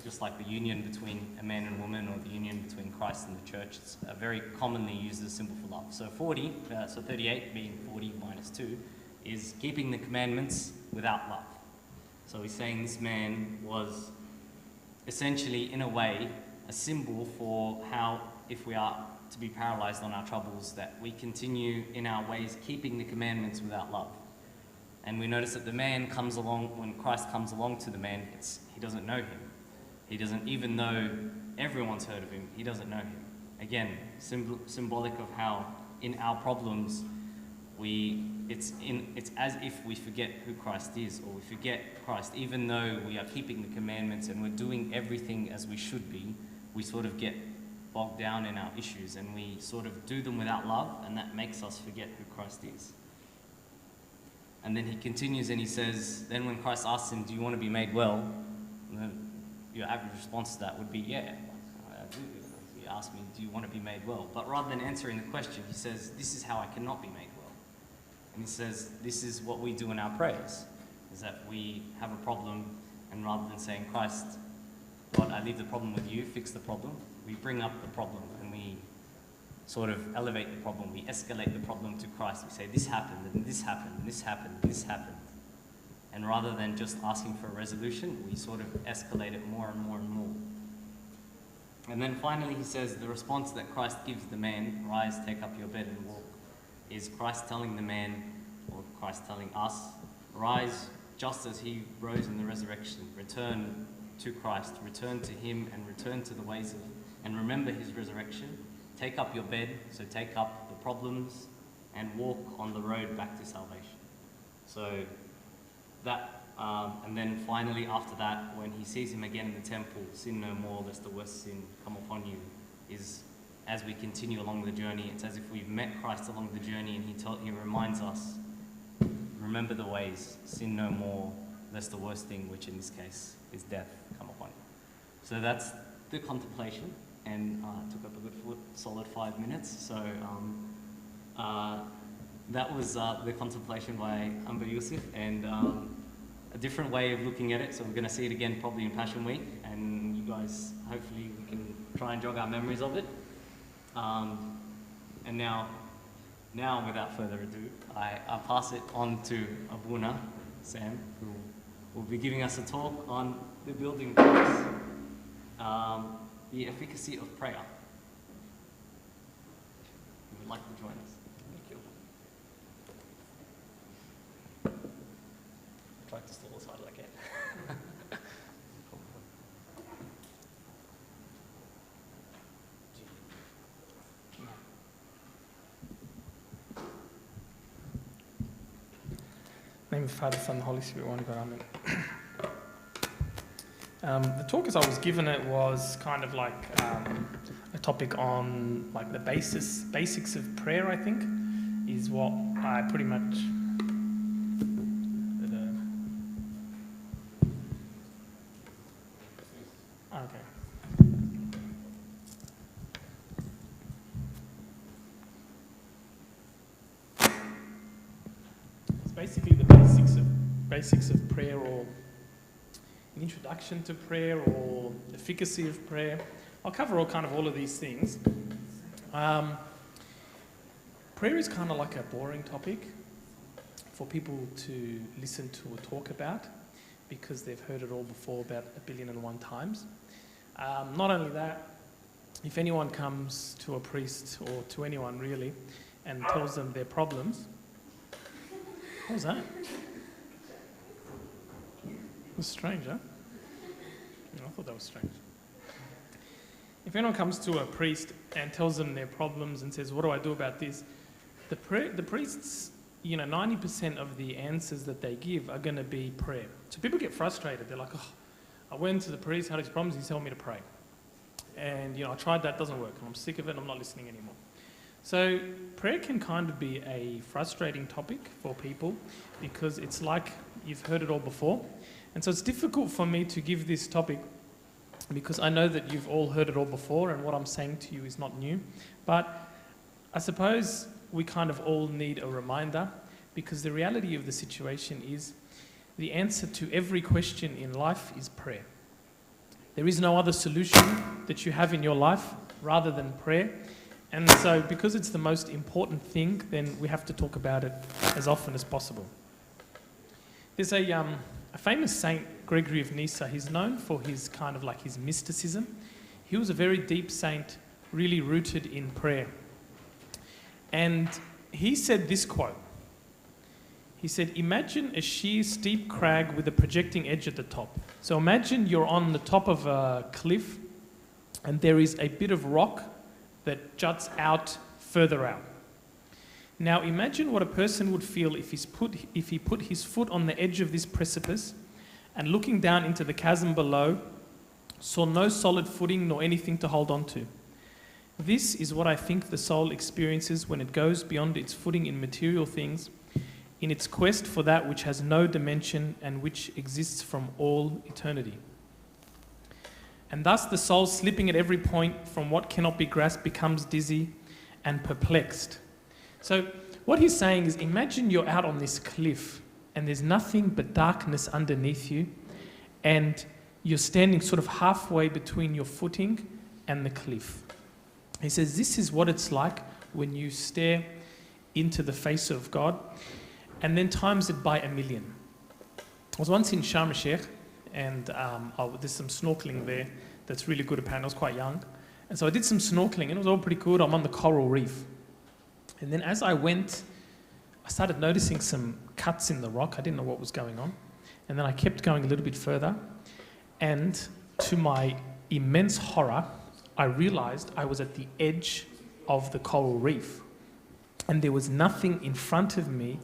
just like the union between a man and woman, or the union between Christ and the church. It's very commonly used as a symbol for love. So 38 being 40 minus 2, is keeping the commandments without love. So he's saying this man was essentially, in a way, a symbol for how, if we are to be paralyzed on our troubles, that we continue in our ways keeping the commandments without love. And we notice that the man comes along, when Christ comes along to the man, he doesn't know him. He doesn't, even though everyone's heard of him, he doesn't know him. Again, symbolic of how in our problems, it's as if we forget who Christ is, or we forget Christ. Even though we are keeping the commandments and we're doing everything as we should be, we sort of get bogged down in our issues, and we sort of do them without love, and that makes us forget who Christ is. And then he continues and he says, then when Christ asks him, do you want to be made well? Your average response to that would be, yeah, I do. He asked me, do you want to be made well? But rather than answering the question, he says, this is how I cannot be made well. And he says, this is what we do in our prayers, is that we have a problem, and rather than saying, Christ, God, I leave the problem with you, fix the problem, we bring up the problem and we sort of elevate the problem. We escalate the problem to Christ. We say, this happened, and this happened, and this happened, and this happened. And rather than just asking for a resolution, we sort of escalate it more and more and more. And then finally he says, the response that Christ gives the man, rise, take up your bed and walk, is Christ telling the man, or Christ telling us, rise just as he rose in the resurrection. Return to Christ, return to him, and return to the ways of, and remember his resurrection. Take up your bed, so take up the problems, and walk on the road back to salvation. So that, and then finally after that, when he sees him again in the temple, sin no more, lest the worst sin come upon you, is as we continue along the journey, it's as if we've met Christ along the journey, and he reminds us, remember the ways, sin no more, lest the worst thing, which in this case is death, come upon you. So that's the contemplation, and took up a good solid 5 minutes. So that was the contemplation by Amber Yusuf, and a different way of looking at it. So we're going to see it again probably in Passion Week, and you guys, hopefully we can try and jog our memories of it. And now without further ado, I'll pass it on to Abuna, Sam, who will be giving us a talk on the building blocks, the efficacy of prayer. Who would like to join us? Thank you. I'll try to stall as hard as I can. In the name of the Father, Son, and the Holy Spirit, one God, Amen. The talk as I was given it was kind of like a topic on like the basics of prayer, I think, is what I pretty much... Okay. It's basically the basics of prayer, or an introduction to prayer, or efficacy of prayer. I'll cover all of these things. Prayer is kind of like a boring topic for people to listen to or talk about, because they've heard it all before about 1,000,001 times. Not only that, if anyone comes to a priest, or to anyone really, and tells them their problems... What was that? It was strange, huh? I thought that was strange. If anyone comes to a priest and tells them their problems and says, what do I do about this? The priests, 90% of the answers that they give are going to be prayer. So people get frustrated. They're like, I went to the priest, had these problems, he's telling me to pray. And, I tried that, doesn't work, and I'm sick of it, and I'm not listening anymore. So prayer can kind of be a frustrating topic for people, because it's like you've heard it all before. And so it's difficult for me to give this topic, because I know that you've all heard it all before, and what I'm saying to you is not new. But I suppose we kind of all need a reminder, because the reality of the situation is the answer to every question in life is prayer. There is no other solution that you have in your life rather than prayer. And so because it's the most important thing, then we have to talk about it as often as possible. There's a famous saint, Gregory of Nyssa. He's known for his kind of like his mysticism. He was a very deep saint, really rooted in prayer. And he said this quote. He said, imagine a sheer steep crag with a projecting edge at the top. So imagine you're on the top of a cliff and there is a bit of rock that juts out further out. Now imagine what a person would feel if he put his foot on the edge of this precipice and looking down into the chasm below, saw no solid footing nor anything to hold on to. This is what I think the soul experiences when it goes beyond its footing in material things, in its quest for that which has no dimension and which exists from all eternity. And thus the soul, slipping at every point from what cannot be grasped, becomes dizzy and perplexed. So what he's saying is, imagine you're out on this cliff and there's nothing but darkness underneath you, and you're standing sort of halfway between your footing and the cliff. He says this is what it's like when you stare into the face of God, and then times it by 1,000,000. I was once in Sharm el-Sheikh, and there's some snorkeling there that's really good apparently. I was quite young. And so I did some snorkeling, and it was all pretty good. I'm on the coral reef. And then as I went, I started noticing some cuts in the rock. I didn't know what was going on. And then I kept going a little bit further. And to my immense horror, I realized I was at the edge of the coral reef. And there was nothing in front of me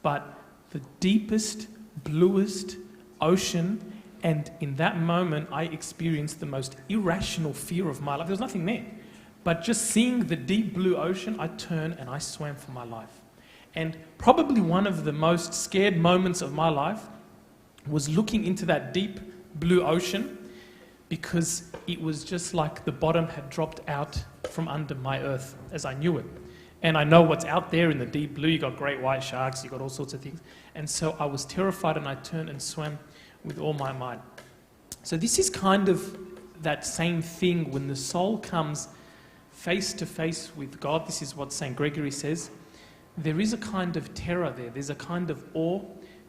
but the deepest, bluest ocean. And in that moment, I experienced the most irrational fear of my life. There was nothing there. But just seeing the deep blue ocean, I turned and I swam for my life. And probably one of the most scared moments of my life was looking into that deep blue ocean, because it was just like the bottom had dropped out from under my earth as I knew it. And I know what's out there in the deep blue. You got great white sharks, you got all sorts of things. And so I was terrified, and I turned and swam with all my might. So this is kind of that same thing when the soul comes face to face with God. This is what St. Gregory says. There is a kind of terror there. There's a kind of awe,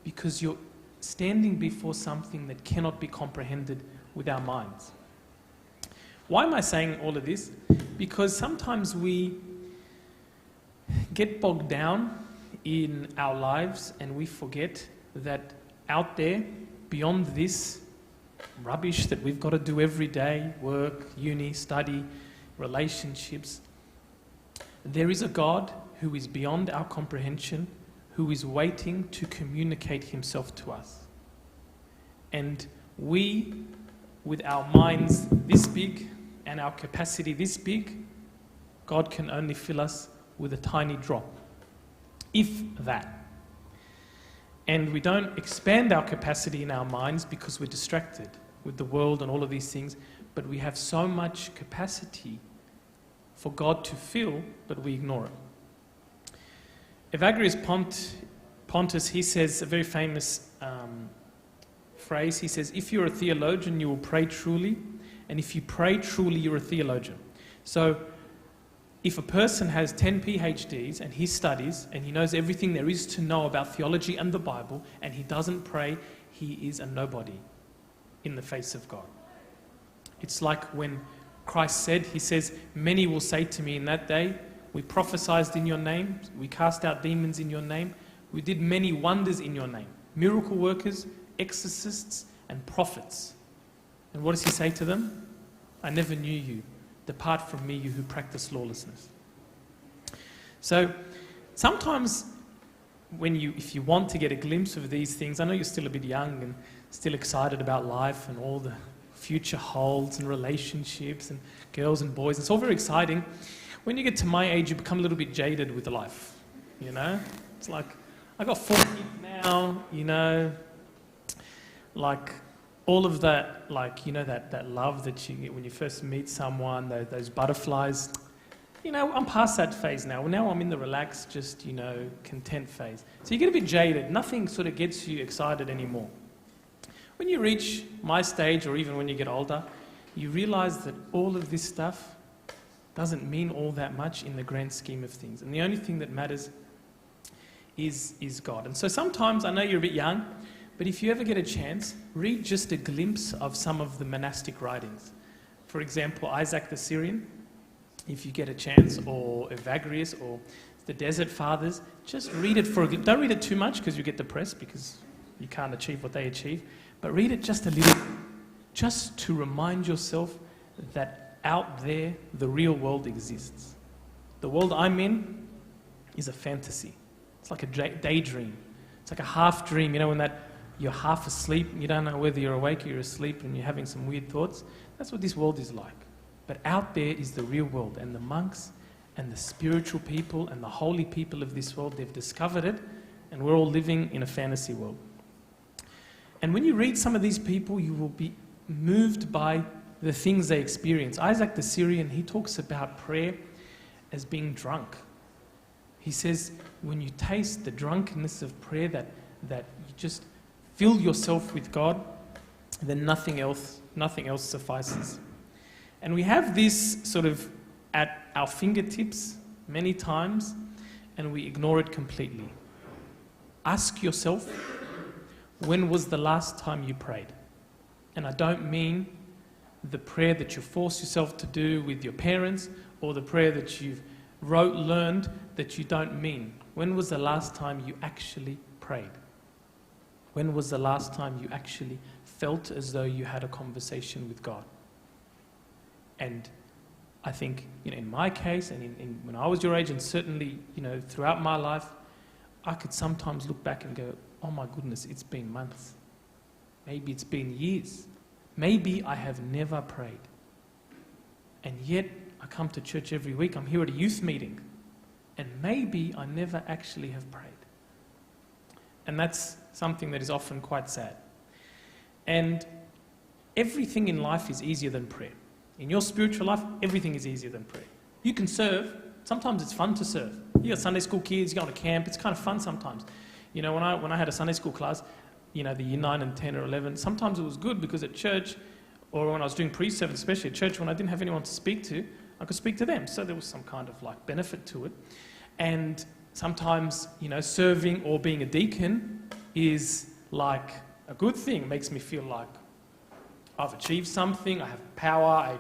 because you're standing before something that cannot be comprehended with our minds. Why am I saying all of this? Because sometimes we get bogged down in our lives and we forget that out there, beyond this rubbish that we've got to do every day, work, uni, study, relationships, there is a God who is beyond our comprehension, who is waiting to communicate himself to us. And we, with our minds this big and our capacity this big, God can only fill us with a tiny drop, if that. And we don't expand our capacity in our minds because we're distracted with the world and all of these things, but we have so much capacity for God to fill, but we ignore it. Evagrius Pontus, he says a very famous phrase. He says, if you're a theologian, you will pray truly, and if you pray truly, you're a theologian. So if a person has 10 PhDs and he studies and he knows everything there is to know about theology and the Bible, and he doesn't pray, he is a nobody in the face of God. It's like when Christ said, he says, many will say to me in that day, we prophesied in your name, we cast out demons in your name, we did many wonders in your name. Miracle workers, exorcists, and prophets. And what does he say to them? I never knew you. Depart from me, you who practice lawlessness. So sometimes if you want to get a glimpse of these things, I know you're still a bit young and still excited about life and all the future holds and relationships and girls and boys. It's all very exciting. When you get to my age, you become a little bit jaded with life, you know? It's like, I got 4 kids now, you know, like all of that, like, you know, that love that you get when you first meet someone, those butterflies. You know, I'm past that phase now. Now I'm in the relaxed, just, you know, content phase. So you get a bit jaded. Nothing sort of gets you excited anymore. When you reach my stage, or even when you get older, you realize that all of this stuff doesn't mean all that much in the grand scheme of things. And the only thing that matters is God. And so sometimes, I know you're a bit young, but if you ever get a chance, read just a glimpse of some of the monastic writings. For example, Isaac the Syrian, if you get a chance, or Evagrius, or the Desert Fathers, just read it for a glimpse. Don't read it too much because you get depressed because you can't achieve what they achieve. But read it just a little, just to remind yourself that out there, the real world exists. The world I'm in is a fantasy. It's like a daydream. It's like a half dream, when that you're half asleep, you don't know whether you're awake or you're asleep, and you're having some weird thoughts. That's what this world is like. But out there is the real world, and the monks and the spiritual people and the holy people of this world, they've discovered it, and we're all living in a fantasy world. And when you read some of these people, you will be moved by the things they experience. Isaac the Syrian, he talks about prayer as being drunk. He says, when you taste the drunkenness of prayer, that you just fill yourself with God, then nothing else suffices. And we have this sort of at our fingertips many times, and we ignore it completely. Ask yourself, when was the last time you prayed? And I don't mean the prayer that you force yourself to do with your parents, or the prayer that you've learned that you don't mean. When was the last time you actually prayed? When was the last time you actually felt as though you had a conversation with God? And I think, in my case, and when I was your age, and certainly, throughout my life, I could sometimes look back and go, oh my goodness, it's been months. Maybe it's been years. Maybe I have never prayed. And yet, I come to church every week. I'm here at a youth meeting. And maybe I never actually have prayed. And that's something that is often quite sad. And everything in life is easier than prayer. In your spiritual life, everything is easier than prayer. You can serve. Sometimes it's fun to serve. You got Sunday school kids, you go on a camp. It's kind of fun sometimes. When I had a Sunday school class, the year 9 and 10 or 11, sometimes it was good because at church, or when I was doing pre-service, especially at church, when I didn't have anyone to speak to, I could speak to them. So there was some kind of benefit to it. And sometimes, serving or being a deacon is like a good thing. It makes me feel like I've achieved something, I have power,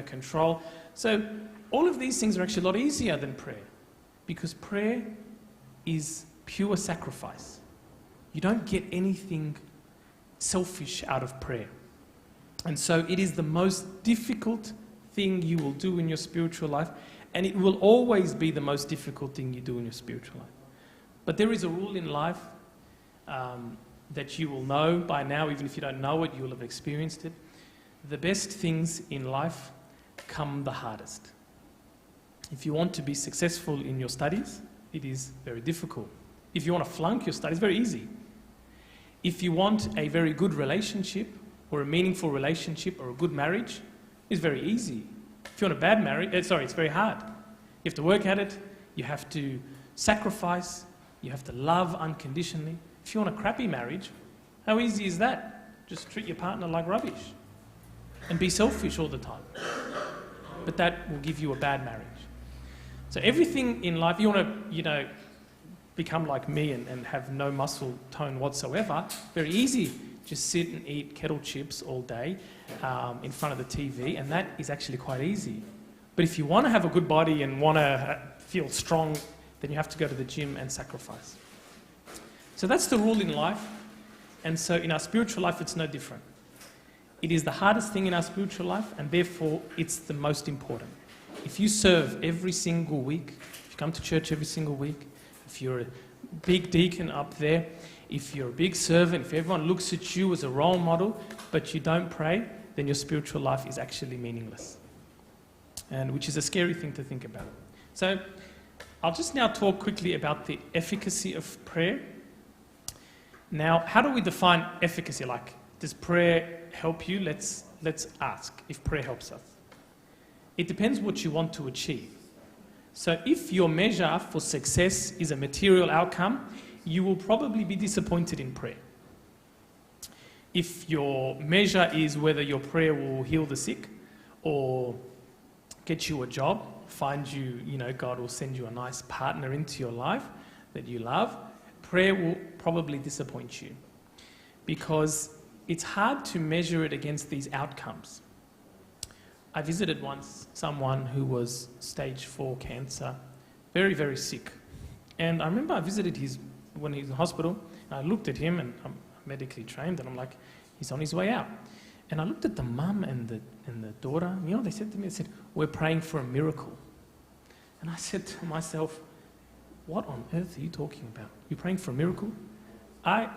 control. So all of these things are actually a lot easier than prayer, because prayer is pure sacrifice. You don't get anything selfish out of prayer. And so it is the most difficult thing you will do in your spiritual life, and it will always be the most difficult thing you do in your spiritual life. But there is a rule in life that you will know by now. Even if you don't know it, you will have experienced it. The best things in life come the hardest. If you want to be successful in your studies, it is very difficult. If you want to flunk your studies, very easy. If you want a very good relationship, or a meaningful relationship, or a good marriage, it's very easy. If you want a bad marriage, it's very hard. You have to work at it, you have to sacrifice, you have to love unconditionally. If you want a crappy marriage, how easy is that? Just treat your partner like rubbish and be selfish all the time. But that will give you a bad marriage. So everything in life, you want to, become like me and have no muscle tone whatsoever, very easy. Just sit and eat kettle chips all day in front of the TV, and that is actually quite easy. But if you want to have a good body and want to feel strong, then you have to go to the gym and sacrifice. So that's the rule in life. And so in our spiritual life, it's no different. It is the hardest thing in our spiritual life, and therefore it's the most important. If you serve every single week, if you come to church every single week, if you're a big deacon up there, if you're a big servant, if everyone looks at you as a role model, but you don't pray, then your spiritual life is actually meaningless. And which is a scary thing to think about. So I'll just now talk quickly about the efficacy of prayer. Now, how do we define efficacy? Does prayer help you? Let's ask if prayer helps us. It depends what you want to achieve. So if your measure for success is a material outcome, you will probably be disappointed in prayer. If your measure is whether your prayer will heal the sick, or get you a job, find you, God will send you a nice partner into your life that you love, prayer will probably disappoint you because it's hard to measure it against these outcomes. I visited once someone who was stage 4 cancer, very, very sick. And I remember I visited when he was in the hospital, and I looked at him, and I'm medically trained, and I'm like, he's on his way out. And I looked at the mum and the daughter, they said to me, they said, we're praying for a miracle. And I said to myself, what on earth are you talking about? You're praying for a miracle? I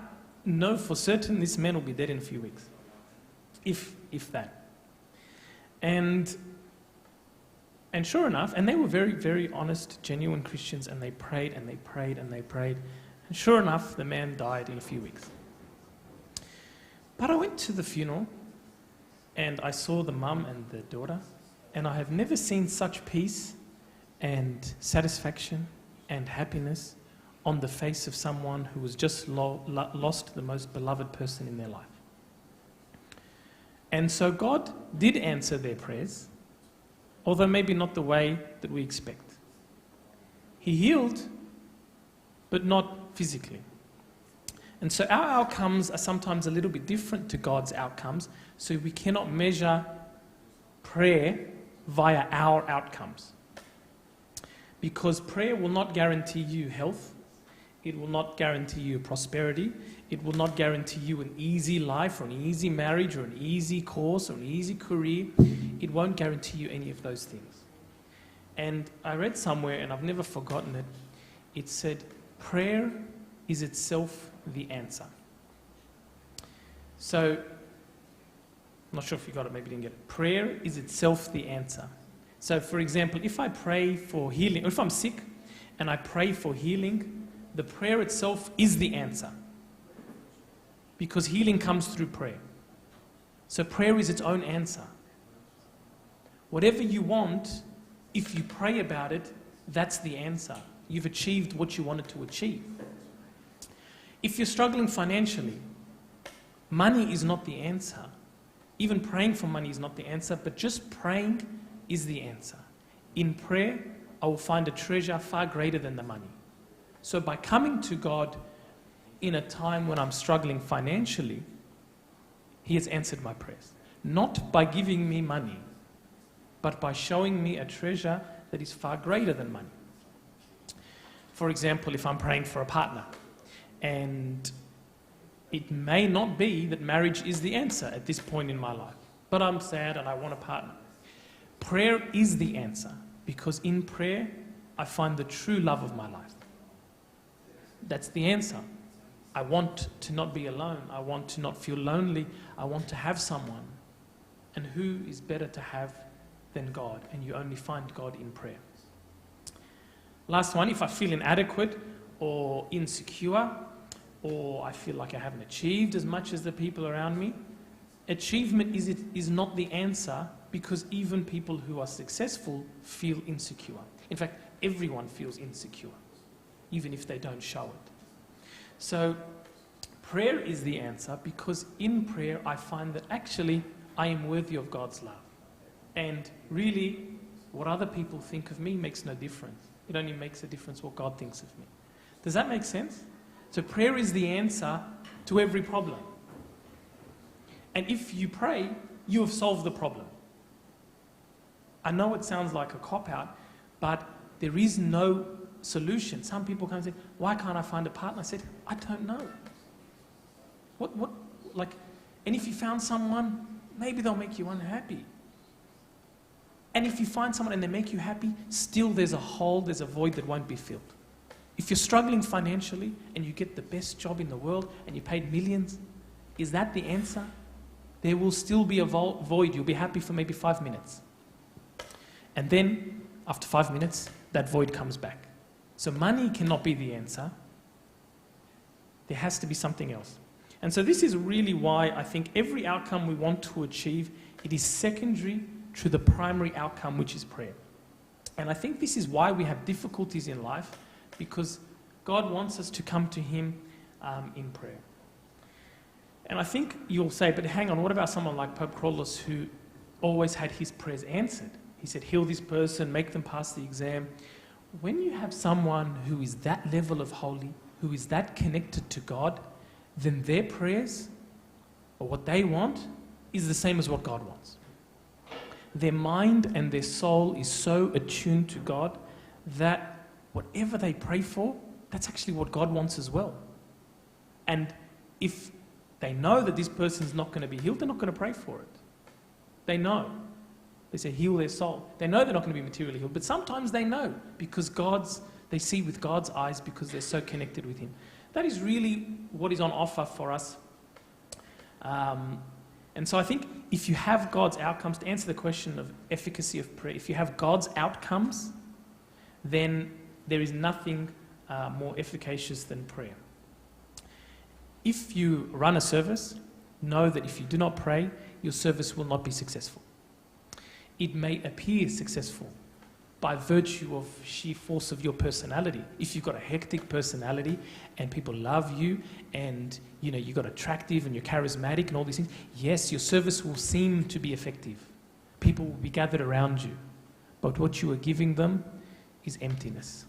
know for certain this man will be dead in a few weeks, if that. And sure enough, and they were very, very honest, genuine Christians, and they prayed and they prayed and they prayed. And sure enough, the man died in a few weeks. But I went to the funeral and I saw the mum and the daughter, and I have never seen such peace and satisfaction and happiness on the face of someone who was just lost the most beloved person in their life. And so God did answer their prayers, although maybe not the way that we expect. He healed, but not physically. And so our outcomes are sometimes a little bit different to God's outcomes, so we cannot measure prayer via our outcomes. Because prayer will not guarantee you health, it will not guarantee you prosperity, it will not guarantee you an easy life or an easy marriage or an easy course or an easy career. It won't guarantee you any of those things. And I read somewhere, and I've never forgotten it, it said, prayer is itself the answer. So, I'm not sure if you got it, maybe you didn't get it. Prayer is itself the answer. So, for example, if I pray for healing, or if I'm sick and I pray for healing, the prayer itself is the answer. Because healing comes through prayer. So prayer is its own answer. Whatever you want, if you pray about it, that's the answer. You've achieved what you wanted to achieve. If you're struggling financially, money is not the answer. Even praying for money is not the answer, but just praying is the answer. In prayer, I will find a treasure far greater than the money. So by coming to God in a time when I'm struggling financially, He has answered my prayers. Not by giving me money, but by showing me a treasure that is far greater than money. For example, if I'm praying for a partner, and it may not be that marriage is the answer at this point in my life, but I'm sad and I want a partner. Prayer is the answer, because in prayer, I find the true love of my life. That's the answer. I want to not be alone. I want to not feel lonely. I want to have someone. And who is better to have than God? And you only find God in prayer. Last one, if I feel inadequate or insecure, or I feel like I haven't achieved as much as the people around me, achievement is not the answer, because even people who are successful feel insecure. In fact, everyone feels insecure, even if they don't show it. So prayer is the answer, because in prayer I find that actually I am worthy of God's love. And really, what other people think of me makes no difference. It only makes a difference what God thinks of me. Does that make sense? So prayer is the answer to every problem. And if you pray, you have solved the problem. I know it sounds like a cop-out, but there is no solution. Some people come and say, why can't I find a partner? I said, I don't know. And if you found someone, maybe they'll make you unhappy. And if you find someone and they make you happy, still there's a hole, there's a void that won't be filled. If you're struggling financially and you get the best job in the world and you paid millions, is that the answer? There will still be a void. You'll be happy for maybe 5 minutes. And then, after 5 minutes, that void comes back. So money cannot be the answer. There has to be something else. And so this is really why I think every outcome we want to achieve, it is secondary to the primary outcome, which is prayer. And I think this is why we have difficulties in life, because God wants us to come to Him in prayer. And I think you'll say, but hang on, what about someone like Pope Carlos who always had his prayers answered. He said, heal this person, make them pass the exam. When you have someone who is that level of holy, who is that connected to God, then their prayers, or what they want, is the same as what God wants. Their mind and their soul is so attuned to God that whatever they pray for, that's actually what God wants as well. And if they know that this person's not going to be healed, they're not going to pray for it. They know. They say, heal their soul. They know they're not going to be materially healed, but sometimes they know because they see with God's eyes because they're so connected with Him. That is really what is on offer for us. And so I think if you have God's outcomes, to answer the question of efficacy of prayer, if you have God's outcomes, then there is nothing more efficacious than prayer. If you run a service, know that if you do not pray, your service will not be successful. It may appear successful by virtue of sheer force of your personality. If you've got a hectic personality and people love you and you've got attractive and you're charismatic and all these things, yes, your service will seem to be effective. People will be gathered around you. But what you are giving them is emptiness.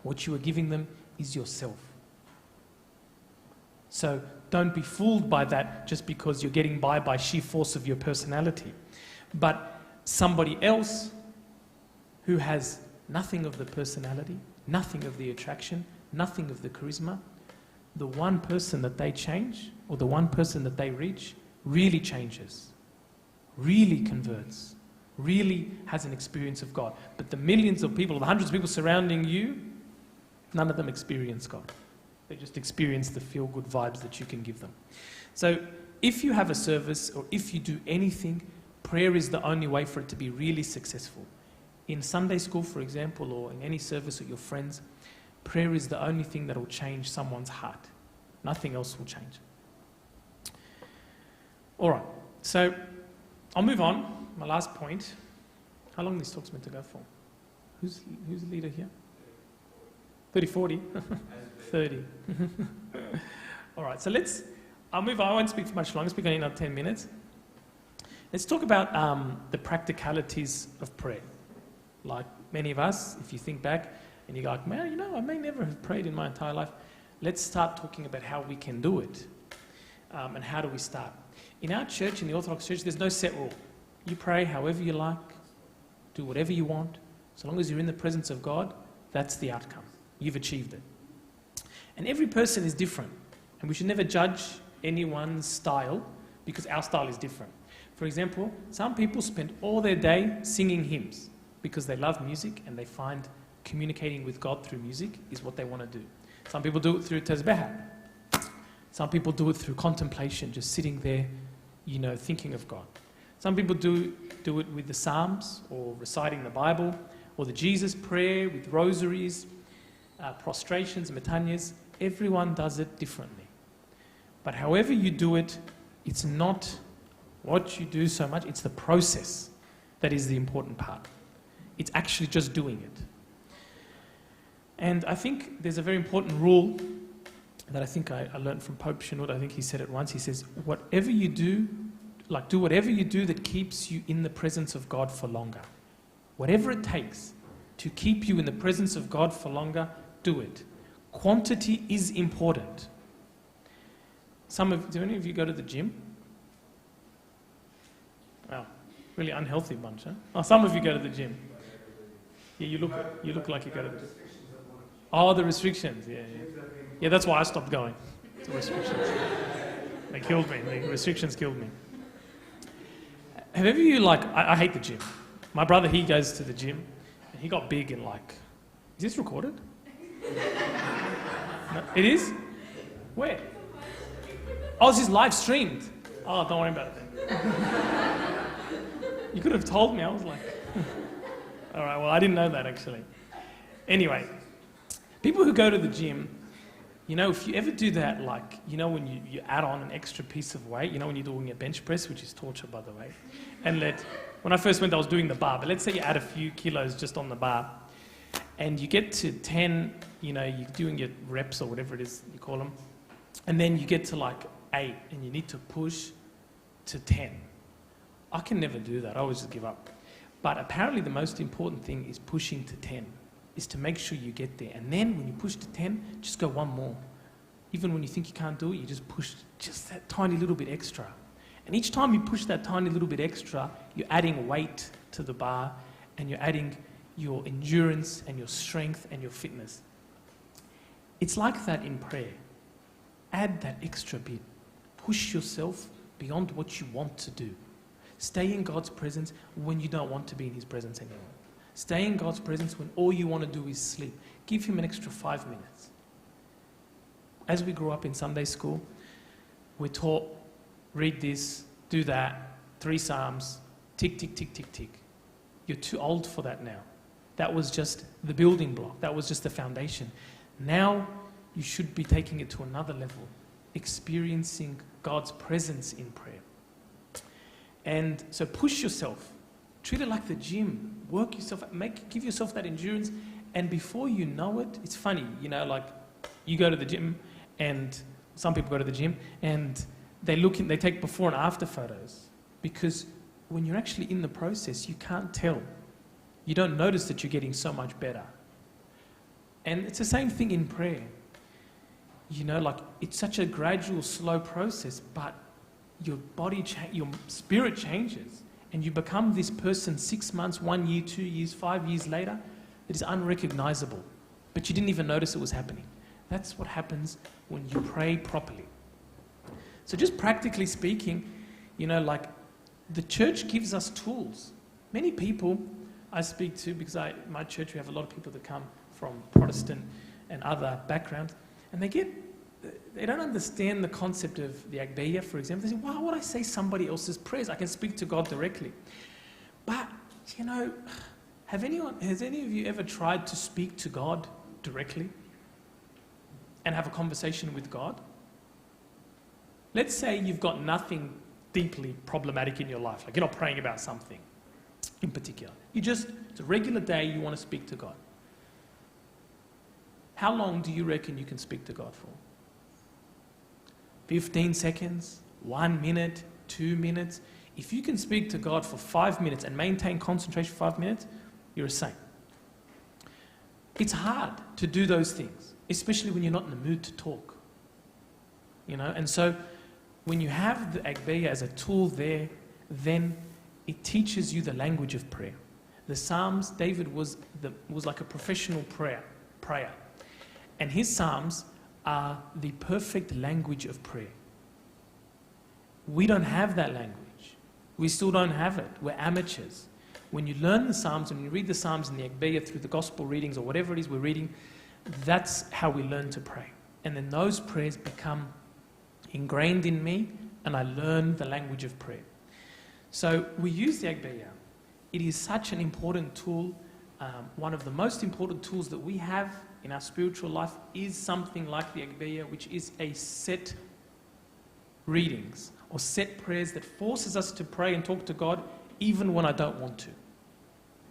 What you are giving them is yourself. So don't be fooled by that just because you're getting by sheer force of your personality. But somebody else who has nothing of the personality, nothing of the attraction, nothing of the charisma, the one person that they change or the one person that they reach really changes, really converts, really has an experience of God. But the millions of people, the hundreds of people surrounding you, none of them experience God. They just experience the feel-good vibes that you can give them. So if you have a service or if you do anything, prayer is the only way for it to be really successful. In Sunday school, for example, or in any service with your friends, prayer is the only thing that will change someone's heart. Nothing else will change. All right, so I'll move on. My last point. How long this talk's meant to go for? Who's the leader here? 30, 40? 30. All right, so I'll move on. I won't speak for much longer. I'll speak only another 10 minutes. Let's talk about the practicalities of prayer. Like many of us, if you think back and you go like, man, I may never have prayed in my entire life. Let's start talking about how we can do it. And how do we start? In our church, in the Orthodox Church, there's no set rule. You pray however you like, do whatever you want. So long as you're in the presence of God, that's the outcome. You've achieved it. And every person is different. And we should never judge anyone's style because our style is different. For example, some people spend all their day singing hymns because they love music and they find communicating with God through music is what they want to do. Some people do it through tasbih. Some people do it through contemplation, just sitting there, thinking of God. Some people do it with the Psalms or reciting the Bible or the Jesus prayer with rosaries, prostrations, metanias. Everyone does it differently. But however you do it, it's not what you do so much, it's the process that is the important part. It's actually just doing it. And I think there's a very important rule that I think I learned from Pope Shenouda. I think he said it once. He says, whatever you do, do whatever you do that keeps you in the presence of God for longer. Whatever it takes to keep you in the presence of God for longer, do it. Quantity is important. Do any of you go to the gym? Wow, really unhealthy bunch, huh? Oh, some of you go to the gym. Yeah, you look like you go to the gym. Oh, the restrictions, yeah. Yeah, that's why I stopped going. The restrictions. They killed me. The restrictions killed me. Have ever you I hate the gym. My brother, he goes to the gym, and he got big in is this recorded? No, it is? Where? Oh, this is live streamed. Oh, don't worry about it then. You could have told me. I was like, all right, well, I didn't know that actually. Anyway, people who go to the gym, if you ever do that, when you add on an extra piece of weight, when you're doing a bench press, which is torture, by the way, and when I first went, I was doing the bar, but let's say you add a few kilos just on the bar, and you get to 10, you're doing your reps or whatever it is you call them, and then you get to 8, and you need to push to 10. I can never do that. I always just give up. But apparently the most important thing is pushing to 10, is to make sure you get there. And then when you push to 10, just go one more. Even when you think you can't do it, you just push just that tiny little bit extra. And each time you push that tiny little bit extra, you're adding weight to the bar, and you're adding your endurance and your strength and your fitness. It's like that in prayer. Add that extra bit. Push yourself beyond what you want to do. Stay in God's presence when you don't want to be in his presence anymore. Stay in God's presence when all you want to do is sleep. Give him an extra 5 minutes. As we grew up in Sunday school, we're taught, read this, do that, 3 Psalms, tick, tick, tick, tick, tick. You're too old for that now. That was just the building block. That was just the foundation. Now you should be taking it to another level, experiencing God's presence in prayer. And so push yourself. Treat it like the gym. Work yourself, give yourself that endurance. And before you know it, it's funny, like you go to the gym, and some people go to the gym, and they take before and after photos. Because when you're actually in the process, you can't tell. You don't notice that you're getting so much better. And it's the same thing in prayer. It's such a gradual, slow process, but your body, your spirit changes, and you become this person 6 months, 1 year, 2 years, 5 years later that is unrecognizable, but you didn't even notice it was happening. That's what happens when you pray properly. So just practically speaking, the church gives us tools. Many people I speak to, because my church, we have a lot of people that come from Protestant and other backgrounds, and they don't understand the concept of the Agbeya, for example. They say, why would I say somebody else's prayers? I can speak to God directly. But, has any of you ever tried to speak to God directly and have a conversation with God? Let's say you've got nothing deeply problematic in your life, like you're not praying about something in particular. It's a regular day, you want to speak to God. How long do you reckon you can speak to God for? 15 seconds, 1 minute, 2 minutes. If you can speak to God for 5 minutes and maintain concentration for 5 minutes, you're a saint. It's hard to do those things, especially when you're not in the mood to talk. And so when you have the Agbeya as a tool there, then it teaches you the language of prayer. The Psalms, David was like a professional prayer. And his Psalms are the perfect language of prayer. We don't have that language. We still don't have it. We're amateurs. When you learn the Psalms, when you read the Psalms in the Agbeya through the gospel readings or whatever it is we're reading, that's how we learn to pray. And then those prayers become ingrained in me, and I learn the language of prayer. So we use the Agbeya. It is such an important tool. One of the most important tools that we have in our spiritual life is something like the Agbeya, which is a set readings or set prayers that forces us to pray and talk to God even when I don't want to.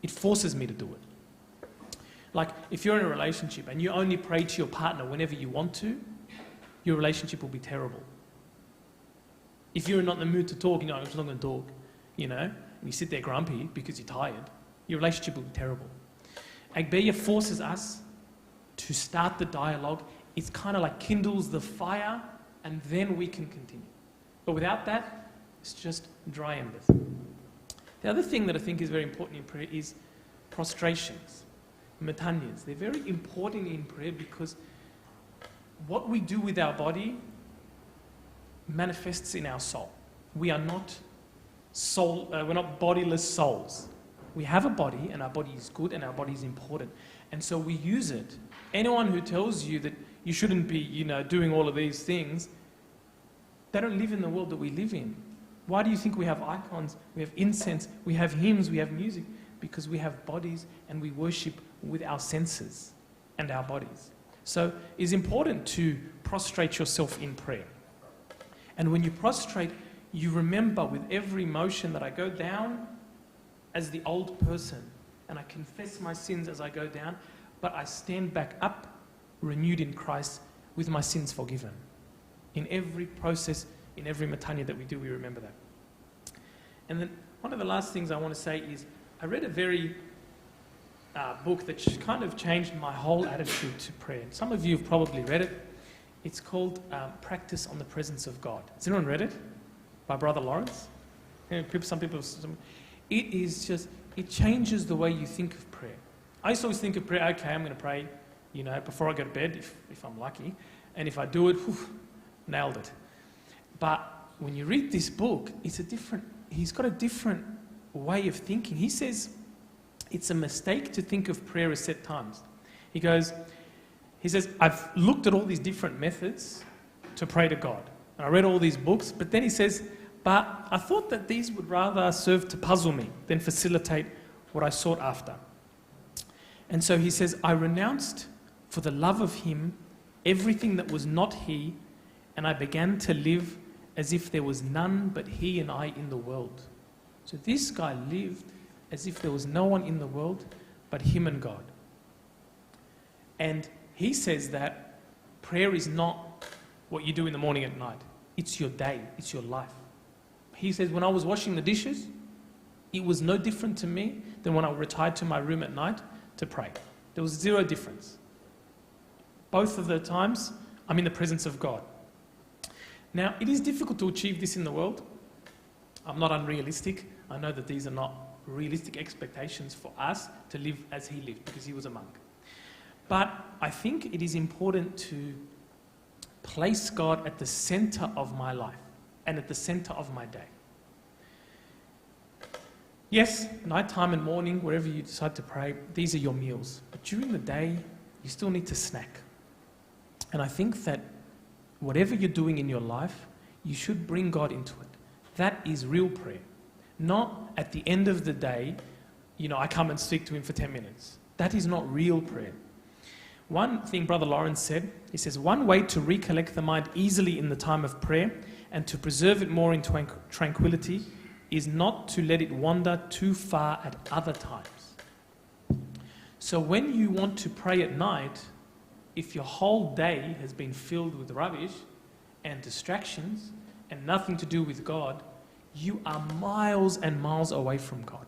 It forces me to do it. Like if you're in a relationship and you only pray to your partner whenever you want to, your relationship will be terrible. If you're not in the mood to talk, I'm just not going to talk, and you sit there grumpy because you're tired, your relationship will be terrible. Agbeya forces us to start the dialogue. It's kind of like kindles the fire, and then we can continue. But without that, it's just dry embers. The other thing that I think is very important in prayer is prostrations, metanyas. They're very important in prayer because what we do with our body manifests in our soul. We are not we're not bodiless souls. We have a body, and our body is good, and our body is important, and so we use it. Anyone who tells you that you shouldn't be, doing all of these things, they don't live in the world that we live in. Why do you think we have icons, we have incense, we have hymns, we have music? Because we have bodies, and we worship with our senses and our bodies. So it's important to prostrate yourself in prayer. And when you prostrate, you remember with every motion that I go down as the old person, and I confess my sins as I go down, but I stand back up, renewed in Christ, with my sins forgiven. In every process, in every metanya that we do, we remember that. And then one of the last things I want to say is I read a very book that kind of changed my whole attitude to prayer. Some of you have probably read it. It's called Practice on the Presence of God. Has anyone read it? By Brother Lawrence? Some people. It is just, it changes the way you think of prayer. I used to always think of prayer, okay, I'm going to pray, before I go to bed, if I'm lucky. And if I do it, nailed it. But when you read this book, he's got a different way of thinking. He says it's a mistake to think of prayer as set times. He says, I've looked at all these different methods to pray to God. And I read all these books, but then he says, but I thought that these would rather serve to puzzle me than facilitate what I sought after. And so he says, I renounced for the love of him everything that was not he, and I began to live as if there was none but he and I in the world. So this guy lived as if there was no one in the world but him and God. And he says that prayer is not what you do in the morning and night. It's your day. It's your life. He says, when I was washing the dishes, it was no different to me than when I retired to my room at night to pray. There was zero difference. Both of the times, I'm in the presence of God. Now, it is difficult to achieve this in the world. I'm not unrealistic. I know that these are not realistic expectations for us to live as he lived, because he was a monk. But I think it is important to place God at the center of my life and at the center of my day. Yes, nighttime and morning, wherever you decide to pray, these are your meals. But during the day, you still need to snack. And I think that whatever you're doing in your life, you should bring God into it. That is real prayer. Not at the end of the day, I come and speak to him for 10 minutes. That is not real prayer. One thing Brother Lawrence said, he says, one way to recollect the mind easily in the time of prayer and to preserve it more in tranquility is not to let it wander too far at other times. So when you want to pray at night, if your whole day has been filled with rubbish and distractions and nothing to do with God, you are miles and miles away from God.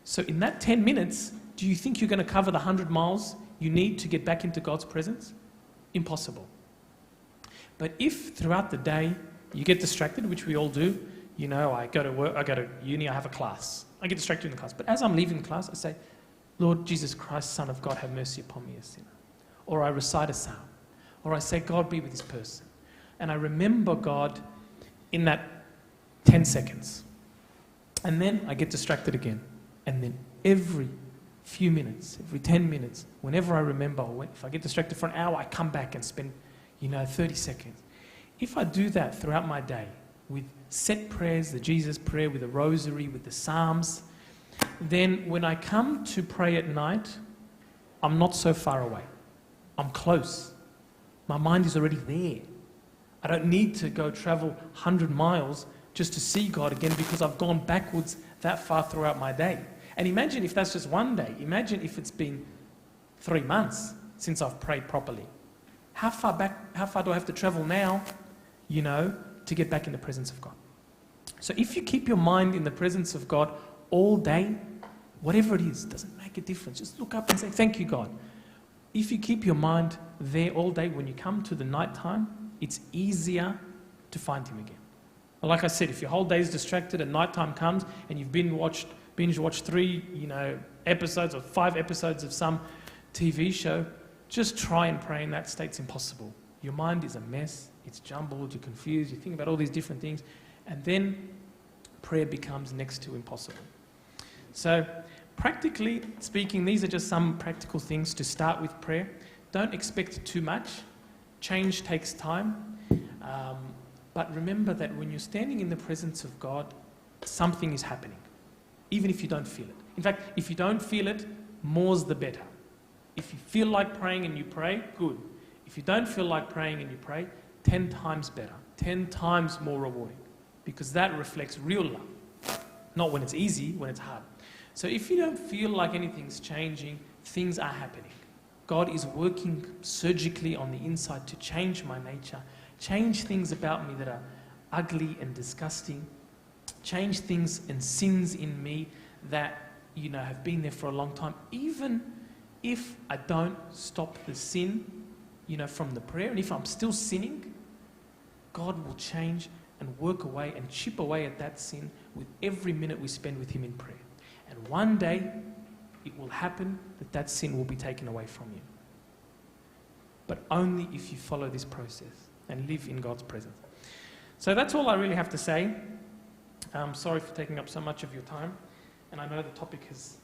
So in that 10 minutes, do you think you're going to cover the 100 miles you need to get back into God's presence? Impossible. But if throughout the day you get distracted, which we all do, I go to work, I go to uni, I have a class. I get distracted in the class. But as I'm leaving class, I say, Lord Jesus Christ, Son of God, have mercy upon me, a sinner. Or I recite a psalm. Or I say, God be with this person. And I remember God in that 10 seconds. And then I get distracted again. And then every few minutes, every 10 minutes, whenever I remember, or if I get distracted for an hour, I come back and spend, 30 seconds. If I do that throughout my day, with set prayers, the Jesus prayer, with the rosary, with the psalms, then when I come to pray at night, I'm not so far away. I'm close. My mind is already there. I don't need to go travel 100 miles just to see God again, because I've gone backwards that far throughout my day. And imagine if that's just one day. Imagine if it's been 3 months since I've prayed properly. How far do I have to travel now, to get back in the presence of God? So if you keep your mind in the presence of God all day, whatever it is, doesn't make a difference. Just look up and say, thank you, God. If you keep your mind there all day, when you come to the night time, it's easier to find him again. Like I said, if your whole day is distracted and nighttime comes and you've binge watched 3, episodes or 5 episodes of some TV show, just try and pray in that state. It's impossible. Your mind is a mess. It's jumbled. You're confused. You think about all these different things. And then prayer becomes next to impossible. So practically speaking, these are just some practical things to start with prayer. Don't expect too much. Change takes time. But remember that when you're standing in the presence of God, something is happening, even if you don't feel it. In fact, if you don't feel it, more's the better. If you feel like praying and you pray, good. If you don't feel like praying and you pray, 10 times better, 10 times more rewarding, because that reflects real love, not when it's easy, when it's hard. So if you don't feel like anything's changing, things are happening. God is working surgically on the inside to change my nature, change things about me that are ugly and disgusting, change things and sins in me that, have been there for a long time. Even if I don't stop the sin, from the prayer, and if I'm still sinning, God will change and work away and chip away at that sin with every minute we spend with him in prayer. And one day, it will happen that sin will be taken away from you. But only if you follow this process and live in God's presence. So that's all I really have to say. I'm sorry for taking up so much of your time. And I know the topic is,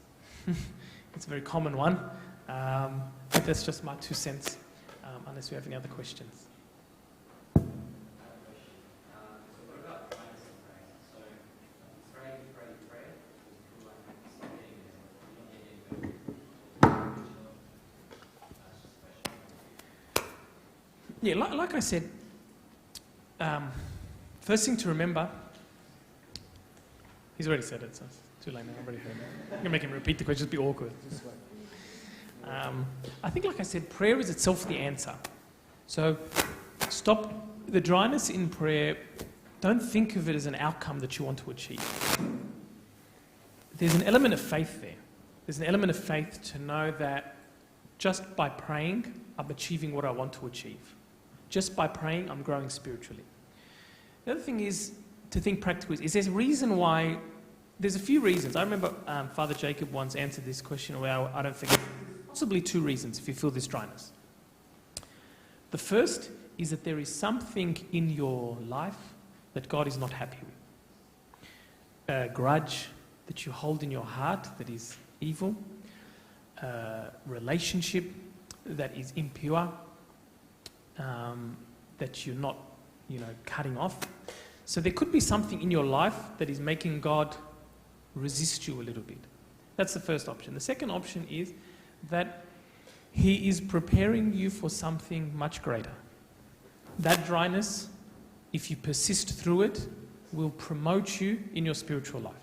it's a very common one. But that's just my 2 cents, unless we have any other questions. Yeah, like I said, first thing to remember, he's already said it, so it's too late now, I've already heard it. I'm going to make him repeat the question, just be awkward. I think, like I said, prayer is itself the answer. So stop the dryness in prayer. Don't think of it as an outcome that you want to achieve. There's an element of faith there. There's an element of faith to know that just by praying, I'm achieving what I want to achieve. Just by praying, I'm growing spiritually. The other thing is to think practically. Is there's a reason why? There's a few reasons. I remember Father Jacob once answered this question where I don't think. Possibly 2 reasons if you feel this dryness. The first is that there is something in your life that God is not happy with. A grudge that you hold in your heart that is evil. A relationship that is impure. That you're not, cutting off. So there could be something in your life that is making God resist you a little bit. That's the first option. The second option is that he is preparing you for something much greater. That dryness, if you persist through it, will promote you in your spiritual life.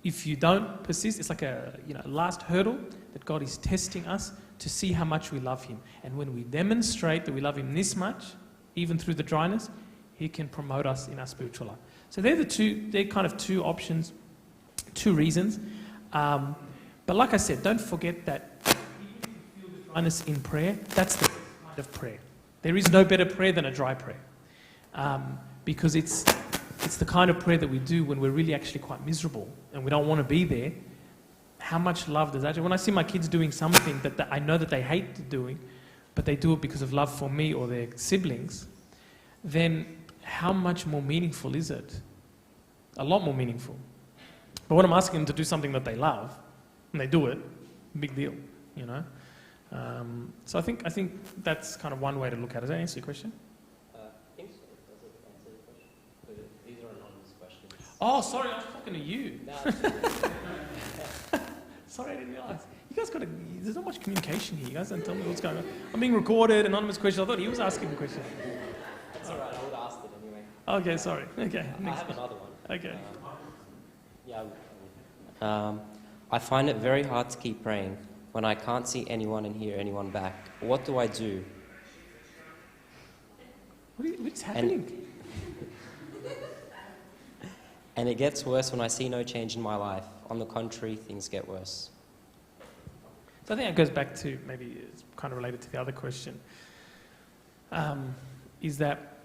If you don't persist, it's like a last hurdle that God is testing us to see how much we love him. And when we demonstrate that we love him this much, even through the dryness, he can promote us in our spiritual life. So they're kind of 2 options, 2 reasons. But like I said, don't forget that dryness in prayer, that's the kind of prayer. There is no better prayer than a dry prayer. Because it's the kind of prayer that we do when we're really actually quite miserable and we don't want to be there. How much love does that do? When I see my kids doing something that I know that they hate doing, but they do it because of love for me or their siblings, then how much more meaningful is it? A lot more meaningful. But when I'm asking them to do something that they love, and they do it, big deal, So I think that's kind of one way to look at it. Does that answer your question? I think so. Does it answer the question? But these are anonymous questions. Oh, sorry, I was talking to you. No. Sorry, I didn't realise. You guys there's not much communication here. You guys don't tell me what's going on. I'm being recorded, anonymous question. I thought he was asking the question. That's all right, I would have asked it anyway. Okay, sorry. Okay. I have another one. Okay. I find it very hard to keep praying when I can't see anyone and hear anyone back. What do I do? What's happening? And it gets worse when I see no change in my life. On the contrary, things get worse. So I think it goes back to, maybe it's kind of related to the other question, is that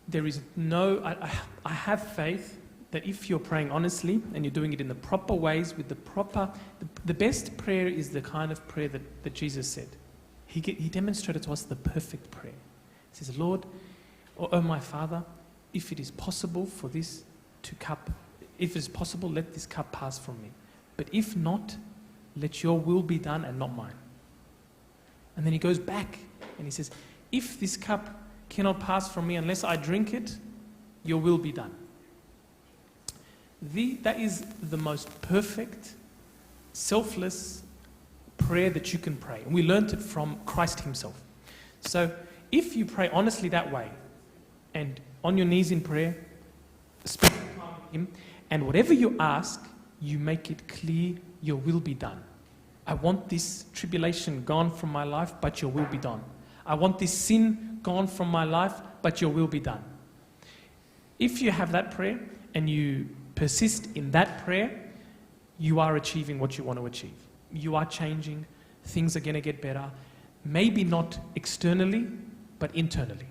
there is I have faith that if you're praying honestly and you're doing it in the proper ways with the best prayer is the kind of prayer that Jesus said. He demonstrated to us the perfect prayer. He says, Lord, oh my Father, if it is possible for this if it is possible, let this cup pass from me. But if not, let your will be done and not mine. And then he goes back and he says, if this cup cannot pass from me unless I drink it, your will be done. That is the most perfect, selfless prayer that you can pray. And we learnt it from Christ himself. So if you pray honestly that way, and on your knees in prayer, spend time with him, and whatever you ask, you make it clear your will be done. I want this tribulation gone from my life, but your will be done. I want this sin gone from my life, but your will be done. If you have that prayer, and you persist in that prayer, you are achieving what you want to achieve. You are changing, things are going to get better, maybe not externally, but internally.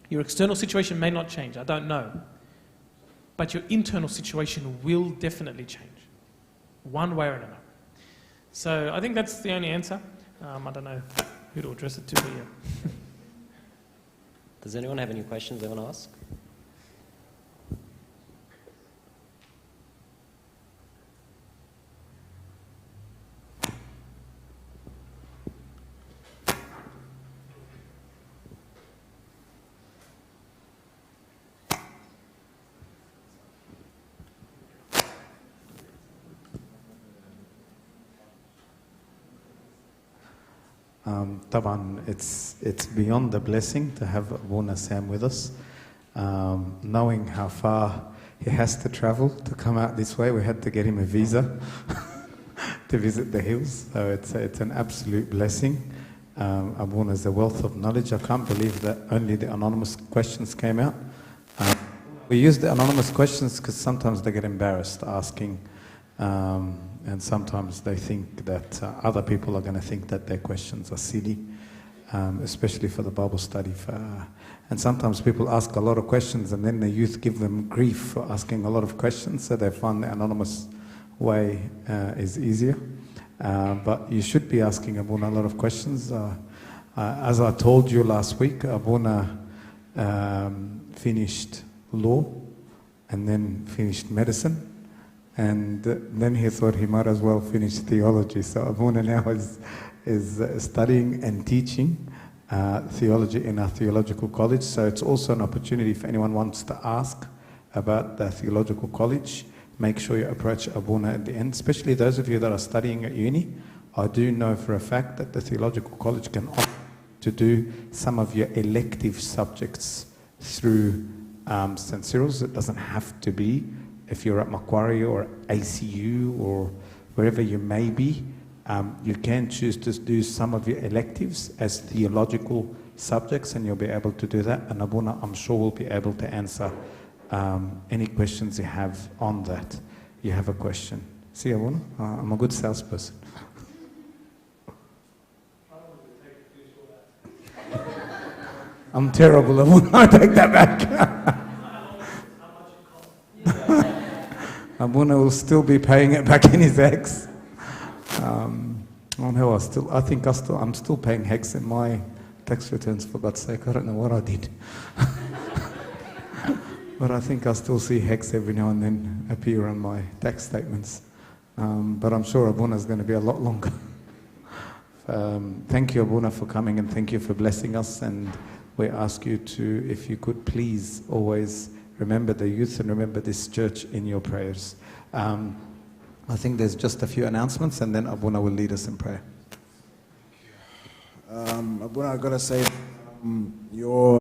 Your external situation may not change, I don't know, but your internal situation will definitely change, one way or another. So I think that's the only answer. I don't know who to address it to here. Does anyone have any questions they want to ask? طبعا it's beyond the blessing to have Abuna Sam with us. Knowing how far he has to travel to come out this way, we had to get him a visa to visit the hills. So it's an absolute blessing. Abuna is a wealth of knowledge. I can't believe that only the anonymous questions came out. We use the anonymous questions because sometimes they get embarrassed asking. And sometimes they think that other people are going to think that their questions are silly, especially for the Bible study. And sometimes people ask a lot of questions and then the youth give them grief for asking a lot of questions, so they find the anonymous way is easier. But you should be asking Abuna a lot of questions. As I told you last week, Abuna finished law and then finished medicine. And then he thought he might as well finish theology. So Abuna now is studying and teaching theology in our theological college. So it's also an opportunity if anyone wants to ask about the theological college. Make sure you approach Abuna at the end, especially those of you that are studying at uni. I do know for a fact that the theological college can offer to do some of your elective subjects through St. Cyril's. It doesn't have to be. If you're at Macquarie or ACU or wherever you may be, you can choose to do some of your electives as theological subjects, and you'll be able to do that. And Abuna, I'm sure, will be able to answer any questions you have on that. You have a question. See, Abuna, I'm a good salesperson. I'm terrible, Abuna. I take that back. Abuna will still be paying it back in his HECS. I'm still paying HECS in my tax returns, for God's sake. I don't know what I did. But I think I still see HECS every now and then appear on my tax statements. But I'm sure Abuna is going to be a lot longer. Thank you, Abuna, for coming, and thank you for blessing us. And we ask you to, if you could please always remember the youth and remember this church in your prayers. I think there's just a few announcements and then Abuna will lead us in prayer. Abuna, I've got to say, your